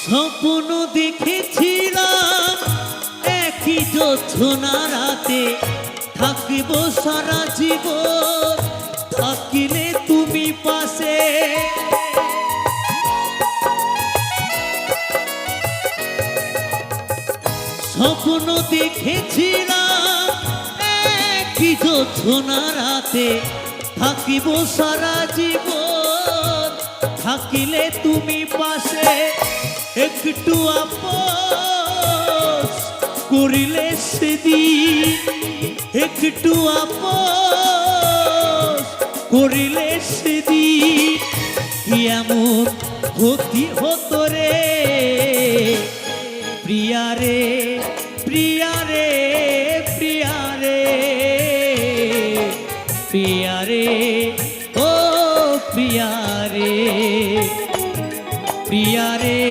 স্বপ্ন দেখেছিলাম একই জোছনা রাতে থাকিব সারা জীবন, থাকিলে তুমি পাশে। স্বপ্ন দেখেছিলাম একই জোছনা রাতে থাকিব সারা জীবন, থাকিলে তুমি পাশে। একটু আপস করিলে সেদিন, একটু আপস করিলে সেদিন কি এমন ক্ষতি হতো রে প্রিয়া রে।